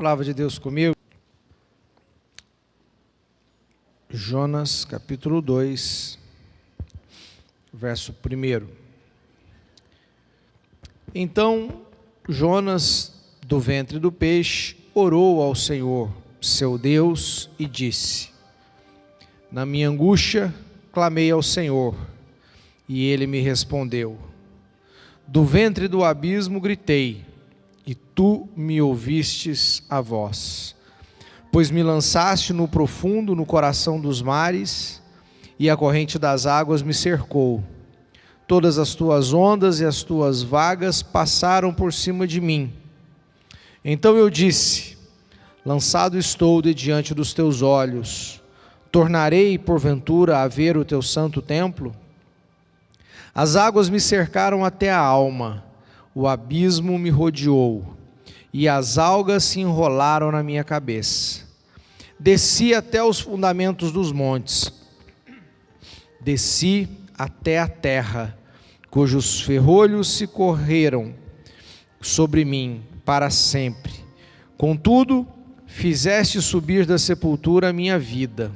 Palavra de Deus comigo. Jonas, capítulo 2, verso 1. Então Jonas, do ventre do peixe, orou ao Senhor, seu Deus, e disse: na minha angústia clamei ao Senhor, e ele me respondeu. Do ventre do abismo gritei, e tu me ouvistes a voz. Pois me lançaste no profundo, no coração dos mares, e a corrente das águas me cercou. Todas as tuas ondas e as tuas vagas passaram por cima de mim. Então eu disse: lançado estou de diante dos teus olhos. Tornarei, porventura, a ver o teu santo templo? As águas me cercaram até a alma, o abismo me rodeou, e as algas se enrolaram na minha cabeça. Desci até os fundamentos dos montes, desci até a terra, cujos ferrolhos se correram sobre mim para sempre. Contudo, fizeste subir da sepultura a minha vida,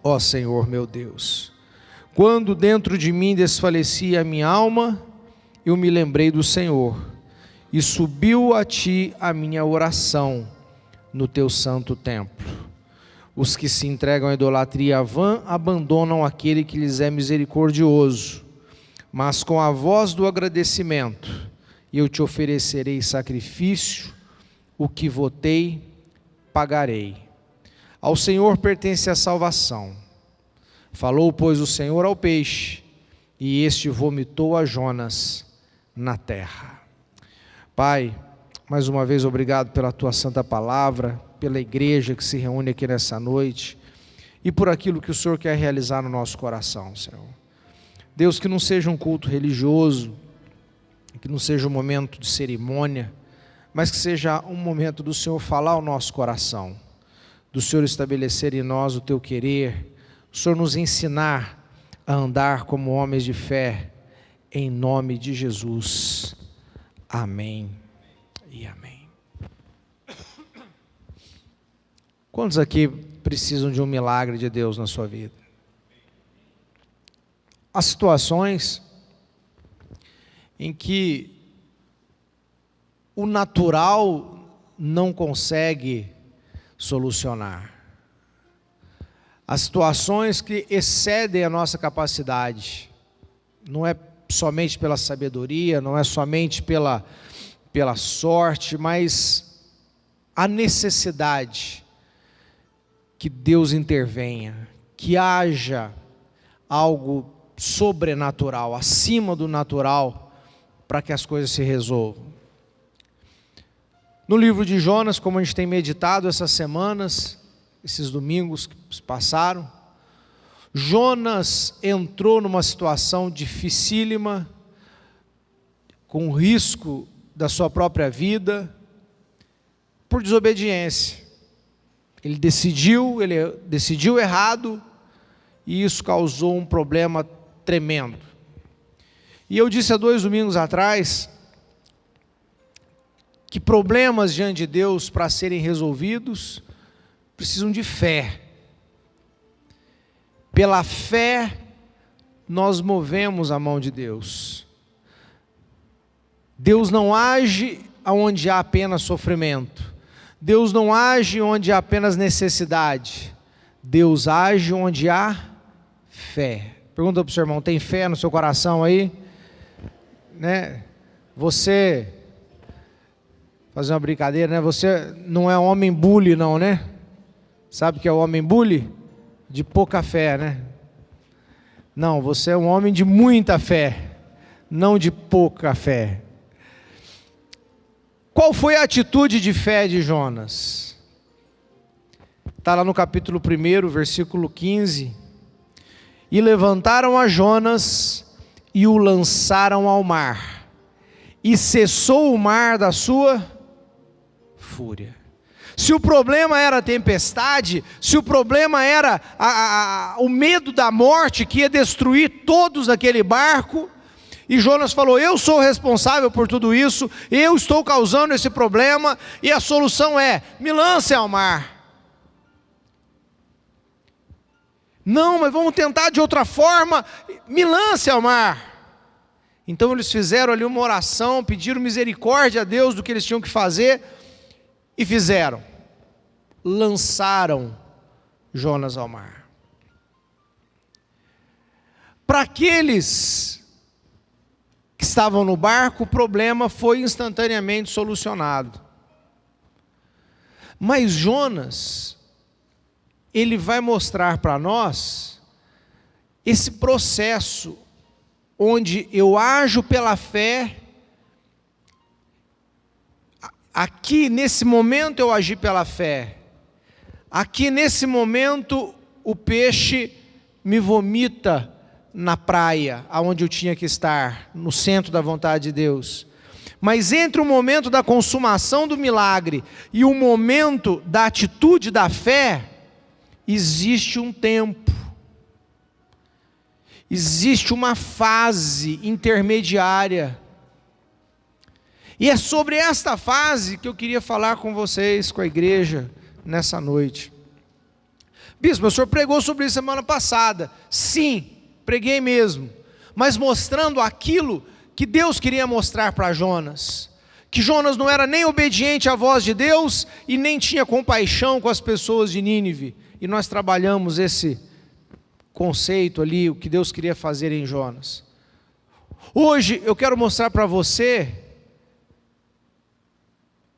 ó Senhor meu Deus. Quando dentro de mim desfalecia a minha alma, eu me lembrei do Senhor, e subiu a ti a minha oração no teu santo templo. Os que se entregam à idolatria vã abandonam aquele que lhes é misericordioso, mas com a voz do agradecimento eu te oferecerei sacrifício, o que votei, pagarei. Ao Senhor pertence a salvação. Falou, pois, o Senhor ao peixe, e este vomitou a Jonas na terra. Pai, mais uma vez obrigado pela tua santa palavra, pela igreja que se reúne aqui nessa noite, e por aquilo que o Senhor quer realizar no nosso coração, Senhor. Deus, que não seja um culto religioso, que não seja um momento de cerimônia, mas que seja um momento do Senhor falar ao nosso coração, do Senhor estabelecer em nós o teu querer, o Senhor nos ensinar a andar como homens de fé, em nome de Jesus. Amém e amém. Quantos aqui precisam de um milagre de Deus na sua vida? Há situações em que o natural não consegue solucionar. Há situações que excedem a nossa capacidade. Não é somente pela sabedoria, não é somente pela sorte, mas a necessidade que Deus intervenha, que haja algo sobrenatural, acima do natural, para que as coisas se resolvam. No livro de Jonas, como a gente tem meditado essas semanas, esses domingos que se passaram, Jonas entrou numa situação dificílima, com risco da sua própria vida, por desobediência. Ele decidiu errado, e isso causou um problema tremendo. E eu disse há 2 domingos atrás, que problemas diante de Deus, para serem resolvidos, precisam de fé. Pela fé, nós movemos a mão de Deus. Deus não age onde há apenas sofrimento. Deus não age onde há apenas necessidade. Deus age onde há fé. Pergunta para o seu irmão, tem fé no seu coração aí? Né? Você, fazer uma brincadeira, né? Você não é homem bully não, né? Sabe o que é o homem bully? De pouca fé, né? Não, você é um homem de muita fé, não de pouca fé. Qual foi a atitude de fé de Jonas? Está lá no capítulo 1, versículo 15. E levantaram a Jonas e o lançaram ao mar, e cessou o mar da sua fúria. Se o problema era a tempestade, se o problema era o medo da morte que ia destruir todos naquele barco, E Jonas falou: eu sou responsável por tudo isso, eu estou causando esse problema, e a solução é: me lance ao mar. Não, mas vamos tentar de outra forma, me lance ao mar. Então eles fizeram ali uma oração, pediram misericórdia a Deus do que eles tinham que fazer, e fizeram. Lançaram Jonas ao mar. Para aqueles que estavam no barco, o problema foi instantaneamente solucionado. Mas Jonas, ele vai mostrar para nós esse processo onde eu ajo pela fé. Aqui nesse momento eu agi pela fé. Aqui nesse momento o peixe me vomita na praia, aonde eu tinha que estar, no centro da vontade de Deus. Mas entre o momento da consumação do milagre e o momento da atitude da fé, existe um tempo, existe uma fase intermediária. E é sobre esta fase que eu queria falar com vocês, com a igreja, nessa noite. Bispo, o senhor pregou sobre isso semana passada. Sim, preguei mesmo, mas mostrando aquilo que Deus queria mostrar para Jonas, que Jonas não era nem obediente à voz de Deus e nem tinha compaixão com as pessoas de Nínive, e nós trabalhamos esse conceito ali, o que Deus queria fazer em Jonas. Hoje eu quero mostrar para você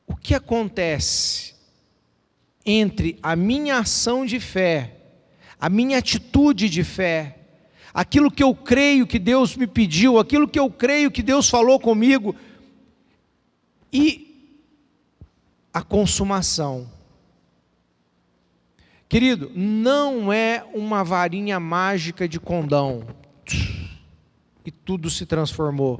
o que acontece entre a minha ação de fé, a minha atitude de fé, aquilo que eu creio que Deus me pediu, aquilo que eu creio que Deus falou comigo, e a consumação. Querido, não é uma varinha mágica de condão, e tudo se transformou.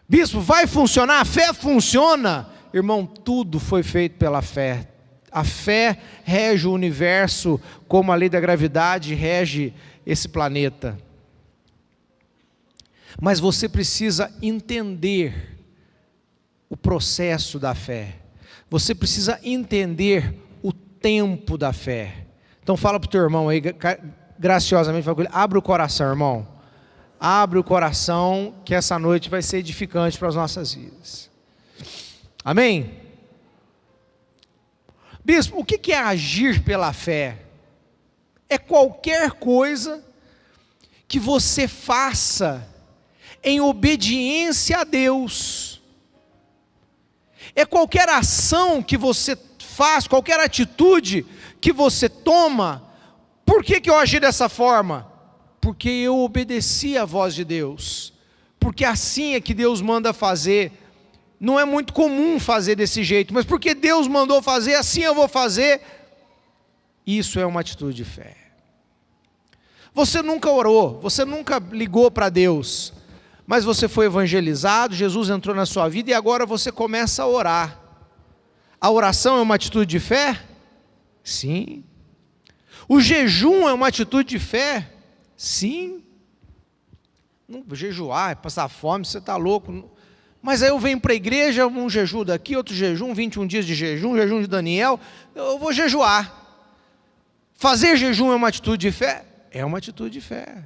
Bispo, vai funcionar? A fé funciona? Irmão, tudo foi feito pela fé. A fé rege o universo, como a lei da gravidade rege esse planeta. Mas você precisa entender o processo da fé. Você precisa entender o tempo da fé. Então fala para o teu irmão aí, graciosamente, fala com ele, abre o coração, irmão. Abre o coração, que essa noite vai ser edificante para as nossas vidas. Amém? Bispo, o que é agir pela fé? É qualquer coisa que você faça em obediência a Deus. É qualquer ação que você faz, qualquer atitude que você toma. Por que eu agi dessa forma? Porque eu obedeci à voz de Deus. Porque assim é que Deus manda fazer. Não é muito comum fazer desse jeito, mas porque Deus mandou fazer, assim eu vou fazer. Isso é uma atitude de fé. Você nunca orou, você nunca ligou para Deus, mas você foi evangelizado, Jesus entrou na sua vida e agora você começa a orar. A oração é uma atitude de fé? Sim. O jejum é uma atitude de fé? Sim. Não jejuar, passar fome, você está louco. Mas aí eu venho para a igreja, um jejum daqui, outro jejum, 21 dias de jejum, jejum de Daniel, eu vou jejuar. Fazer jejum é uma atitude de fé? É uma atitude de fé.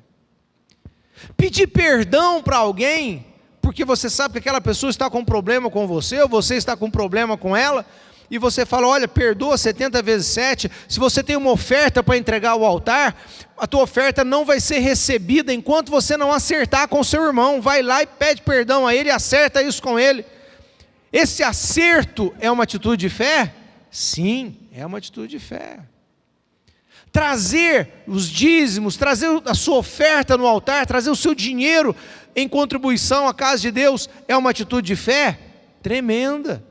Pedir perdão para alguém, porque você sabe que aquela pessoa está com um problema com você, ou você está com um problema com ela, e você fala, olha, perdoa 70 vezes 7, se você tem uma oferta para entregar ao altar, a tua oferta não vai ser recebida enquanto você não acertar com o seu irmão. Vai lá e pede perdão a ele e acerta isso com ele. Esse acerto é uma atitude de fé? Sim, é uma atitude de fé. Trazer os dízimos, trazer a sua oferta no altar, trazer o seu dinheiro em contribuição à casa de Deus, é uma atitude de fé tremenda.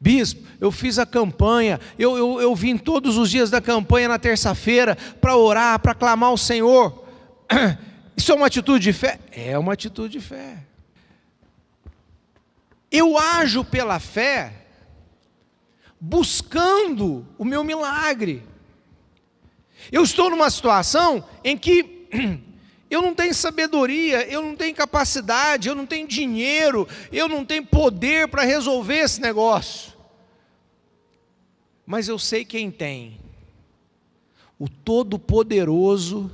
Bispo, eu fiz a campanha, eu vim todos os dias da campanha na terça-feira para orar, para clamar ao Senhor. Isso é uma atitude de fé? É uma atitude de fé. Eu ajo pela fé, buscando o meu milagre. Eu estou numa situação em que eu não tenho sabedoria, eu não tenho capacidade, eu não tenho dinheiro, eu não tenho poder para resolver esse negócio. Mas eu sei quem tem. O Todo-Poderoso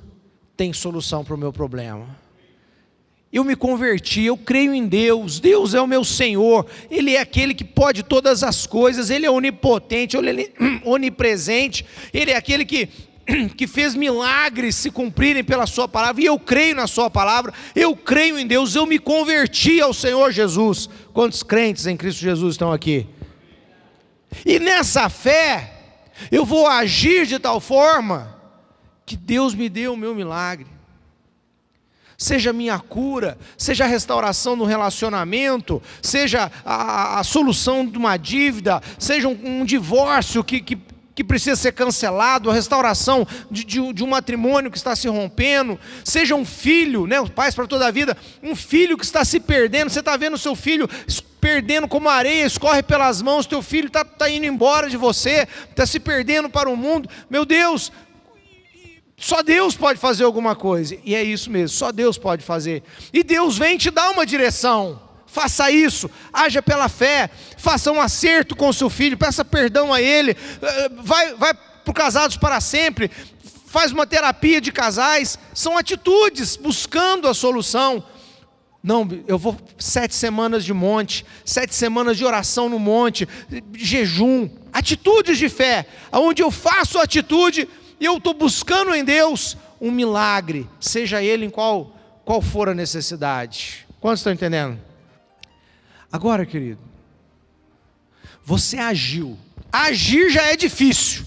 tem solução para o meu problema. Eu me converti, eu creio em Deus, Deus é o meu Senhor, Ele é aquele que pode todas as coisas, Ele é onipotente, Ele é onipresente, Ele é aquele que fez milagres se cumprirem pela sua palavra, e eu creio na sua palavra, eu creio em Deus, eu me converti ao Senhor Jesus. Quantos crentes em Cristo Jesus estão aqui? E nessa fé, eu vou agir de tal forma, que Deus me dê o meu milagre, seja a minha cura, seja a restauração do relacionamento, seja a solução de uma dívida, seja um divórcio que precisa ser cancelado, a restauração de um matrimônio que está se rompendo, seja um filho, né, os pais para toda a vida, um filho que está se perdendo, você está vendo o seu filho perdendo como a areia, escorre pelas mãos, teu filho está indo embora de você, está se perdendo para o mundo, meu Deus, só Deus pode fazer alguma coisa, e é isso mesmo, só Deus pode fazer, e Deus vem te dar uma direção. Faça isso, haja pela fé, faça um acerto com o seu filho, peça perdão a ele, vai para o Casados para Sempre, faz uma terapia de casais, são atitudes buscando a solução. Não, eu vou 7 semanas de monte, 7 semanas de oração no monte, jejum, atitudes de fé, onde eu faço atitude e eu estou buscando em Deus um milagre, seja ele em qual for a necessidade. Quantos estão entendendo? Agora, querido, você agiu. Agir já é difícil,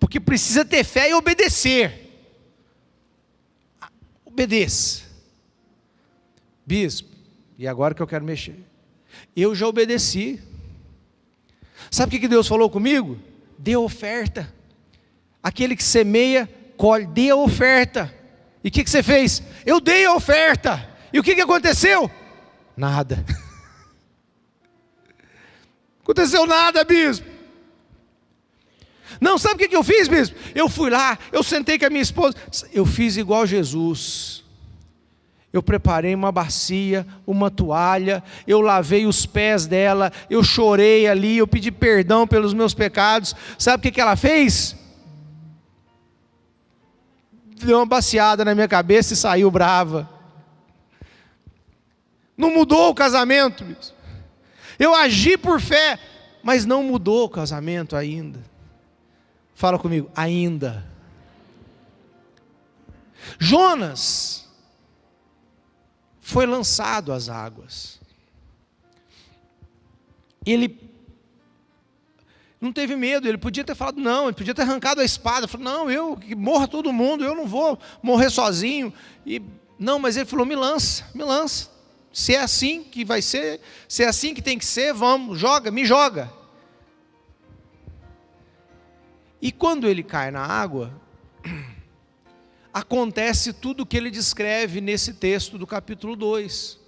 porque precisa ter fé e obedecer. Obedeça. Bispo, e agora que eu quero mexer? Eu já obedeci. Sabe o que Deus falou comigo? Dê oferta. Aquele que semeia, colhe, dê a oferta. E o que você fez? Eu dei a oferta. E o que aconteceu? Nada. Aconteceu nada, bispo. Não, sabe o que eu fiz, bispo? Eu fui lá, eu sentei com a minha esposa, eu fiz igual Jesus. Eu preparei uma bacia, uma toalha, eu lavei os pés dela, eu chorei ali, eu pedi perdão pelos meus pecados. Sabe o que ela fez? Deu uma baciada na minha cabeça e saiu brava. Não mudou o casamento, bispo. Eu agi por fé, mas não mudou o casamento ainda. Fala comigo, ainda. Jonas foi lançado às águas. Ele não teve medo, ele podia ter falado não, ele podia ter arrancado a espada, falou, não, que morra todo mundo, eu não vou morrer sozinho. Não, mas ele falou, me lança. Se é assim que vai ser, se é assim que tem que ser, vamos, me joga. E quando ele cai na água, acontece tudo o que ele descreve nesse texto do capítulo 2.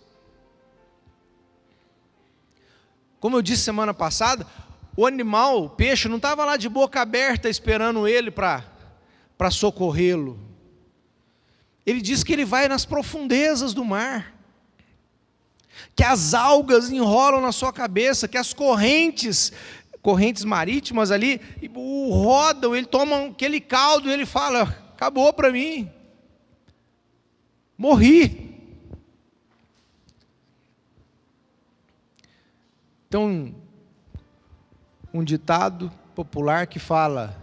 Como eu disse semana passada, o animal, o peixe, não estava lá de boca aberta esperando ele para socorrê-lo. Ele diz que ele vai nas profundezas do mar, que as algas enrolam na sua cabeça, que as correntes marítimas ali, o rodam, ele toma aquele caldo e ele fala, acabou para mim, morri. Então, um ditado popular que fala,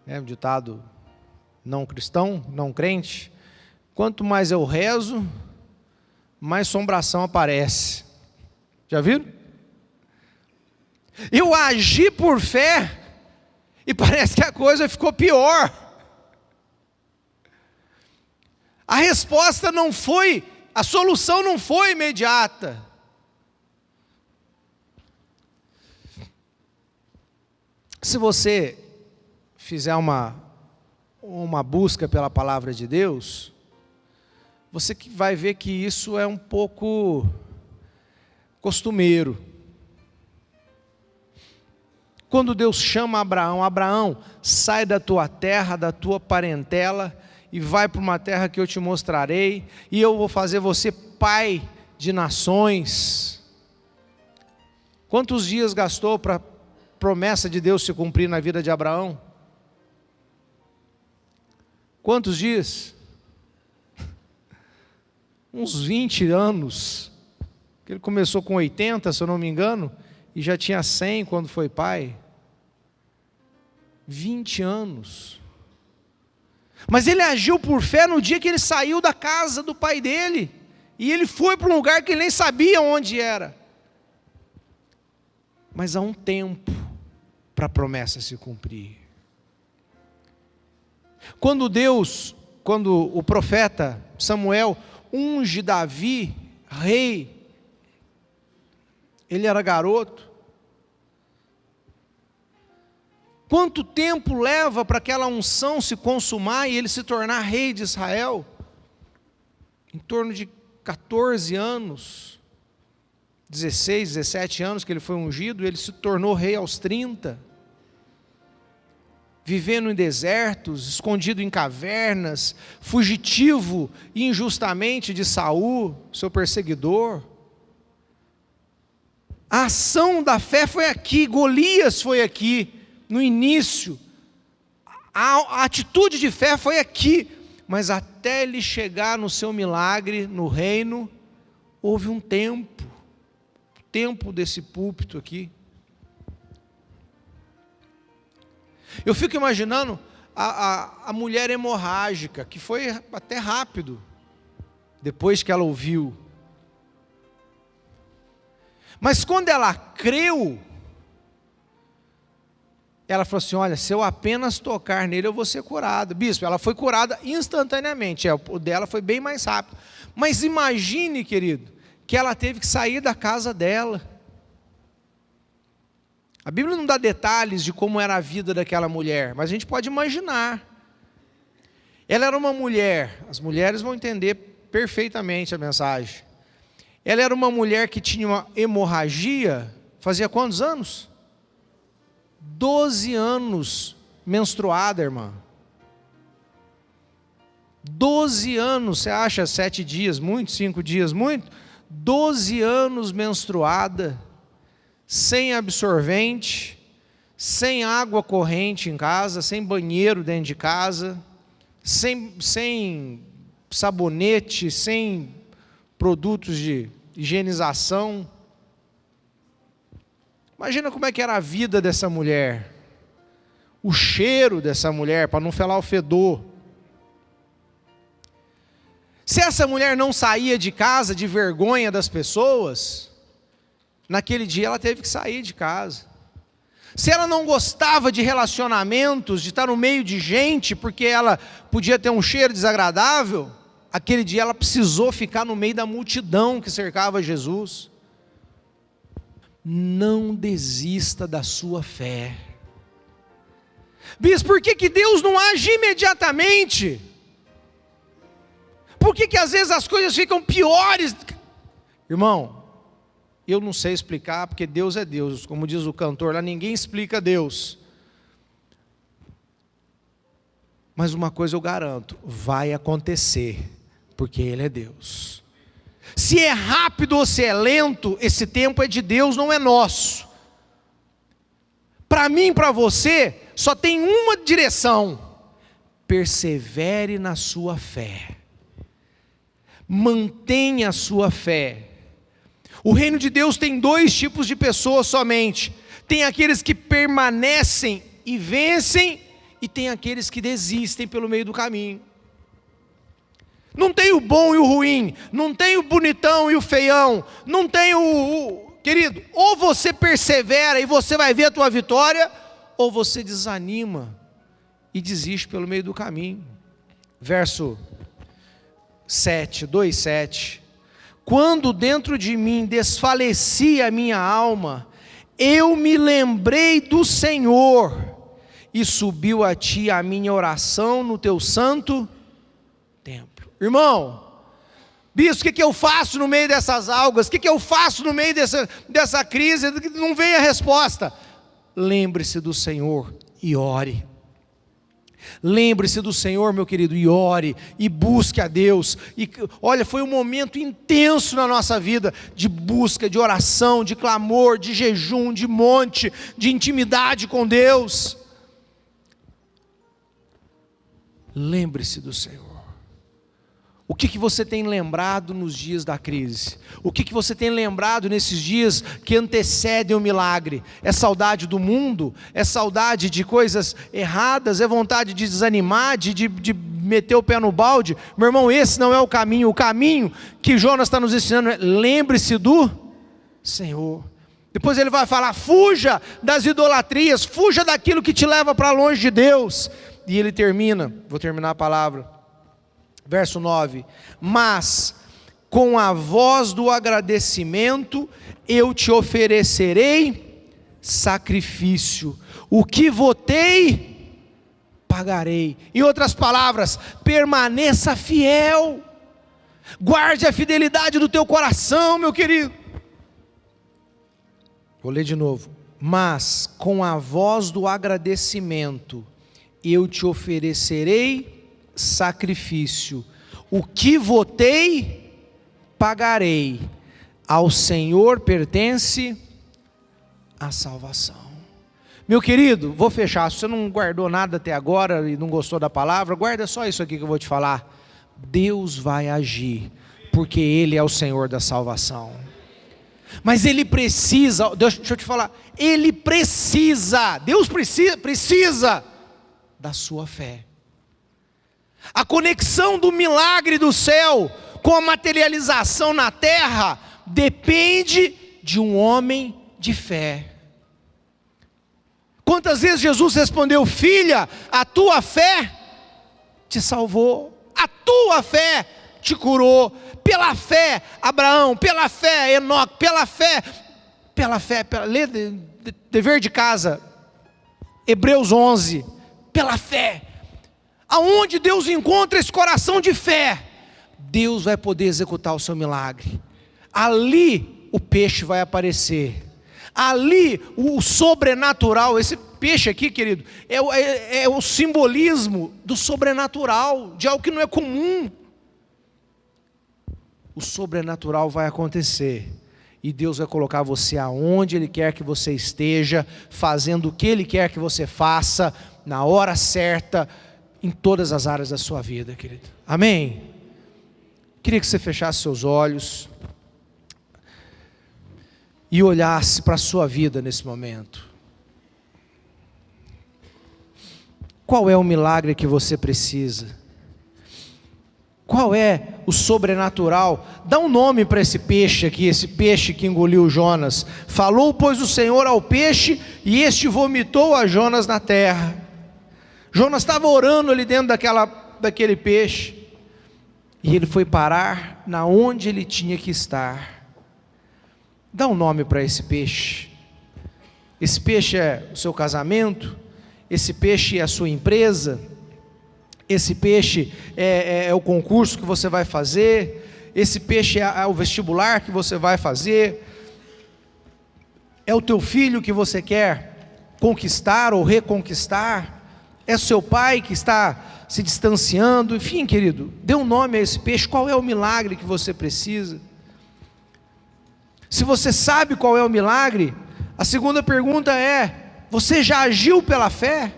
um ditado não cristão, não crente, quanto mais eu rezo, mais assombração aparece. Já viram? Eu agi por fé e parece que a coisa ficou pior. A resposta não foi, a solução não foi imediata. Se você fizer uma busca pela palavra de Deus, você vai ver que isso é um pouco costumeiro. quando Deus chama Abraão: Abraão, sai da tua terra, da tua parentela, e vai para uma terra que eu te mostrarei, e eu vou fazer você pai de nações. Quantos dias gastou para a promessa de Deus se cumprir na vida de Abraão? Quantos dias? Uns 20 anos. Ele começou com 80, se eu não me engano, e já tinha 100 quando foi pai. 20 anos. Mas ele agiu por fé no dia que ele saiu da casa do pai dele, e ele foi para um lugar que ele nem sabia onde era. Mas há um tempo para a promessa se cumprir. Quando o profeta Samuel unge Davi rei, ele era garoto. Quanto tempo leva para aquela unção se consumar e ele se tornar rei de Israel? Em torno de 14 anos, 16, 17 anos que ele foi ungido, ele se tornou rei aos 30, vivendo em desertos, escondido em cavernas, fugitivo injustamente de Saul, seu perseguidor. A ação da fé foi aqui, Golias foi aqui, no início, a atitude de fé foi aqui, mas até ele chegar no seu milagre, no reino, houve um tempo desse púlpito aqui. Eu fico imaginando a mulher hemorrágica, que foi até rápido, depois que ela ouviu. Mas quando ela creu, ela falou assim: olha, se eu apenas tocar nele, eu vou ser curada. Bispo, ela foi curada instantaneamente, o dela foi bem mais rápido. Mas imagine, querido, que ela teve que sair da casa dela. A Bíblia não dá detalhes de como era a vida daquela mulher, mas a gente pode imaginar. Ela era uma mulher, as mulheres vão entender perfeitamente a mensagem. Ela era uma mulher que tinha uma hemorragia, fazia quantos anos? 12 anos menstruada, irmã. 12 anos, você acha 7 dias muito, 5 dias muito? 12 anos menstruada, sem absorvente, sem água corrente em casa, sem banheiro dentro de casa, sem sabonete, sem produtos de higienização. Imagina como é que era a vida dessa mulher, o cheiro dessa mulher, para não falar o fedor. Se essa mulher não saía de casa de vergonha das pessoas, naquele dia ela teve que sair de casa. Se ela não gostava de relacionamentos, de estar no meio de gente, porque ela podia ter um cheiro desagradável, aquele dia ela precisou ficar no meio da multidão que cercava Jesus. Não desista da sua fé. Bispo, por que Deus não age imediatamente? Por que às vezes as coisas ficam piores? Irmão, eu não sei explicar, porque Deus é Deus, como diz o cantor lá, ninguém explica Deus. Mas uma coisa eu garanto, vai acontecer, porque Ele é Deus. Se é rápido ou se é lento, esse tempo é de Deus, não é nosso. Para mim e para você, só tem uma direção: persevere na sua fé, mantenha a sua fé. O reino de Deus tem 2 tipos de pessoas somente: tem aqueles que permanecem e vencem, e tem aqueles que desistem pelo meio do caminho. Não tem o bom e o ruim, não tem o bonitão e o feião, não tem querido, ou você persevera e você vai ver a tua vitória, ou você desanima e desiste pelo meio do caminho. Verso 7, 2:7. Quando dentro de mim desfalecia a minha alma, eu me lembrei do Senhor, e subiu a ti a minha oração no teu santo templo. Irmão, bispo, o que eu faço no meio dessas algas? O que eu faço no meio dessa crise? Não vem a resposta. lembre-se do Senhor e ore. Lembre-se do Senhor, meu querido, e ore, e busque a Deus. E olha, foi um momento intenso na nossa vida, de busca, de oração, de clamor, de jejum, de monte, de intimidade com Deus. Lembre-se do Senhor. O que você tem lembrado nos dias da crise? O que você tem lembrado nesses dias que antecedem o milagre? É saudade do mundo? É saudade de coisas erradas? É vontade de desanimar, de meter o pé no balde? Meu irmão, esse não é o caminho. O caminho que Jonas está nos ensinando é: lembre-se do Senhor. Depois ele vai falar: fuja das idolatrias, fuja daquilo que te leva para longe de Deus. E ele termina, vou terminar a palavra. Verso 9: mas com a voz do agradecimento eu te oferecerei sacrifício, o que votei, pagarei. Em outras palavras, permaneça fiel, guarde a fidelidade do teu coração, meu querido. Vou ler de novo: mas com a voz do agradecimento eu te oferecerei sacrifício, o que votei, pagarei. Ao Senhor pertence a salvação. Meu querido, vou fechar. Se você não guardou nada até agora e não gostou da palavra, guarda só isso aqui que eu vou te falar. Deus vai agir, porque Ele é o Senhor da salvação. Mas Ele precisa, deixa eu te falar, Ele precisa, Deus precisa da sua fé. A conexão do milagre do céu com a materialização na terra depende de um homem de fé. Quantas vezes Jesus respondeu: filha, a tua fé te salvou, a tua fé te curou. Pela fé, Abraão, pela fé, Enoque, pela fé, lê dever de casa, Hebreus 11, pela fé. Aonde Deus encontra esse coração de fé, Deus vai poder executar o seu milagre. Ali o peixe vai aparecer, ali o sobrenatural. Esse peixe aqui, querido, é o simbolismo do sobrenatural, de algo que não é comum. O sobrenatural vai acontecer, e Deus vai colocar você aonde Ele quer que você esteja, fazendo o que Ele quer que você faça, na hora certa, em todas as áreas da sua vida, querido. Amém? Queria que você fechasse seus olhos e olhasse para a sua vida nesse momento. Qual é o milagre que você precisa? Qual é o sobrenatural? Dá um nome para esse peixe aqui, esse peixe que engoliu Jonas. Falou, pois, o Senhor ao peixe, e este vomitou a Jonas na terra. Jonas estava orando ali dentro daquele peixe, e ele foi parar na onde ele tinha que estar. Dá um nome para esse peixe. Esse peixe é o seu casamento, esse peixe é a sua empresa, esse peixe é o concurso que você vai fazer, esse peixe é o vestibular que você vai fazer, é o teu filho que você quer conquistar ou reconquistar, é o seu pai que está se distanciando. Enfim, querido, dê um nome a esse peixe. Qual é o milagre que você precisa? Se você sabe qual é o milagre, a segunda pergunta é: você já agiu pela fé?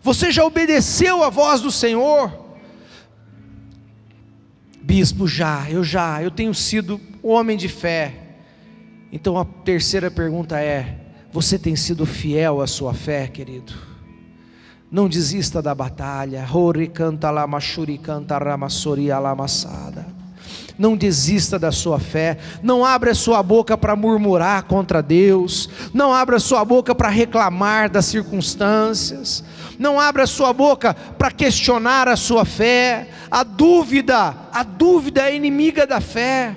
Você já obedeceu a voz do Senhor? Bispo, eu tenho sido homem de fé. Então a terceira pergunta é: você tem sido fiel à sua fé, querido? Não desista da batalha. Não desista da sua fé. Não abra a sua boca para murmurar contra Deus. Não abra a sua boca para reclamar das circunstâncias. Não abra a sua boca para questionar a sua fé. A dúvida é inimiga da fé.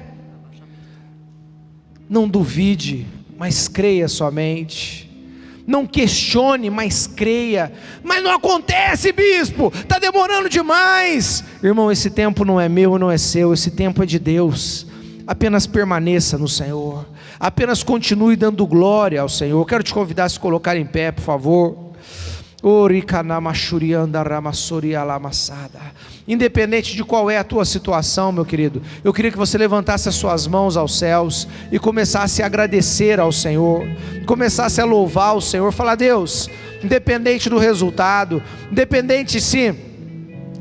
Não duvide, mas creia somente. Não questione, mas creia. Mas não acontece, bispo, está demorando demais. Irmão, esse tempo não é meu, não é seu, esse tempo é de Deus. Apenas permaneça no Senhor, Apenas continue dando glória ao Senhor. Eu quero te convidar a se colocar em pé, por favor. Independente de qual é a tua situação, meu querido, eu queria que você levantasse as suas mãos aos céus e começasse a agradecer ao Senhor, começasse a louvar o Senhor, falar: Deus, independente do resultado, independente se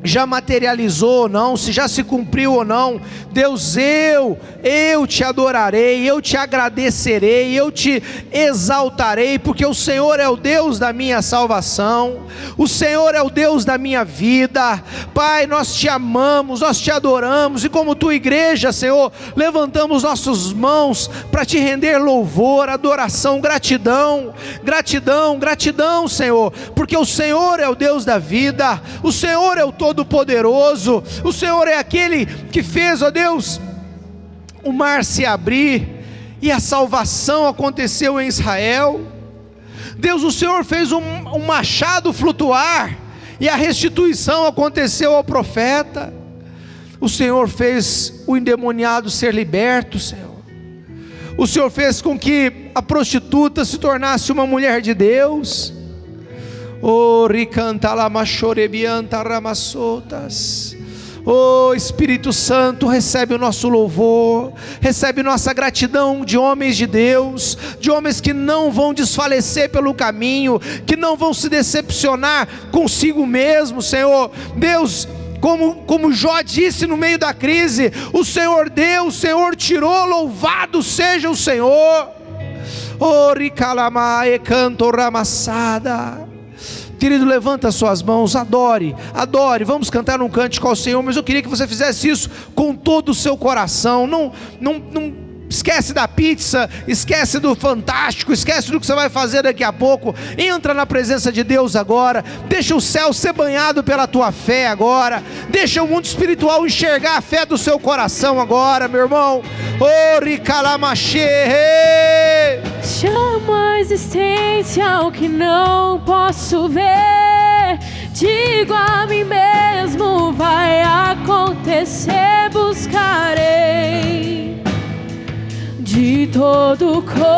já materializou ou não, se já se cumpriu ou não, Deus, eu te adorarei, eu te agradecerei, eu te exaltarei, porque o Senhor é o Deus da minha salvação, o Senhor é o Deus da minha vida. Pai, nós te amamos, nós te adoramos, e como tua igreja, Senhor, levantamos nossas mãos para te render louvor, adoração, gratidão, gratidão, gratidão, Senhor, porque o Senhor é o Deus da vida, o Senhor é o Todo-Poderoso, o Senhor é aquele que fez, ó Deus, o mar se abrir e a salvação aconteceu em Israel. Deus, o Senhor fez um machado flutuar e a restituição aconteceu ao profeta. O Senhor fez o endemoniado ser liberto, Senhor. O Senhor fez com que a prostituta se tornasse uma mulher de Deus. Oh Espírito Santo, recebe o nosso louvor, recebe nossa gratidão de homens de Deus, de homens que não vão desfalecer pelo caminho, que não vão se decepcionar consigo mesmo, Senhor. Deus, como Jó disse no meio da crise, o Senhor deu, o Senhor tirou, louvado seja o Senhor. Oh Ricalamae canto ramassada. Querido, levanta as suas mãos, adore, adore, vamos cantar um cântico ao Senhor, mas eu queria que você fizesse isso com todo o seu coração. Não esquece da pizza, esquece do fantástico, esquece do que você vai fazer daqui a pouco. Entra na presença de Deus agora, deixa o céu ser banhado pela tua fé agora, deixa o mundo espiritual enxergar a fé do seu coração agora, meu irmão. Oh Ricalamache, chamo a existência o que não posso ver, digo a mim mesmo, vai acontecer, buscarei de todo o coração.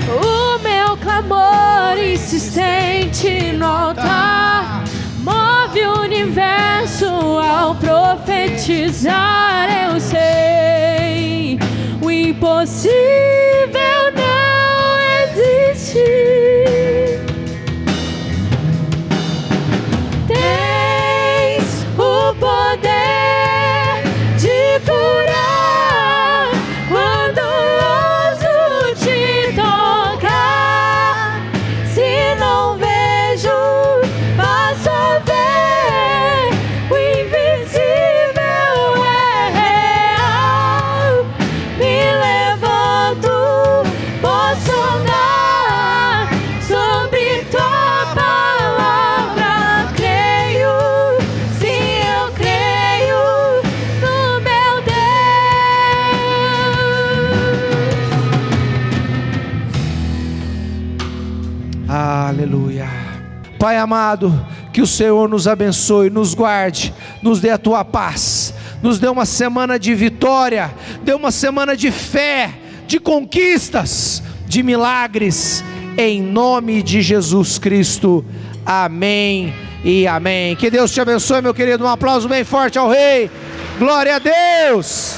O meu clamor insistente no altar move o universo ao profetizar. Eu sei, o impossível não existe. Tens o poder de curar quando ouso te tocar. Se não vejo, passo a ver, o invisível é real. Me levanto, posso andar sobre tua palavra. Creio, sim, eu creio no meu Deus. Aleluia. Pai amado, que o Senhor nos abençoe, nos guarde, nos dê a tua paz, nos dê uma semana de vitória, dê uma semana de fé, de conquistas, de milagres, em nome de Jesus Cristo. Amém e amém. Que Deus te abençoe, meu querido. Um aplauso bem forte ao Rei. Glória a Deus.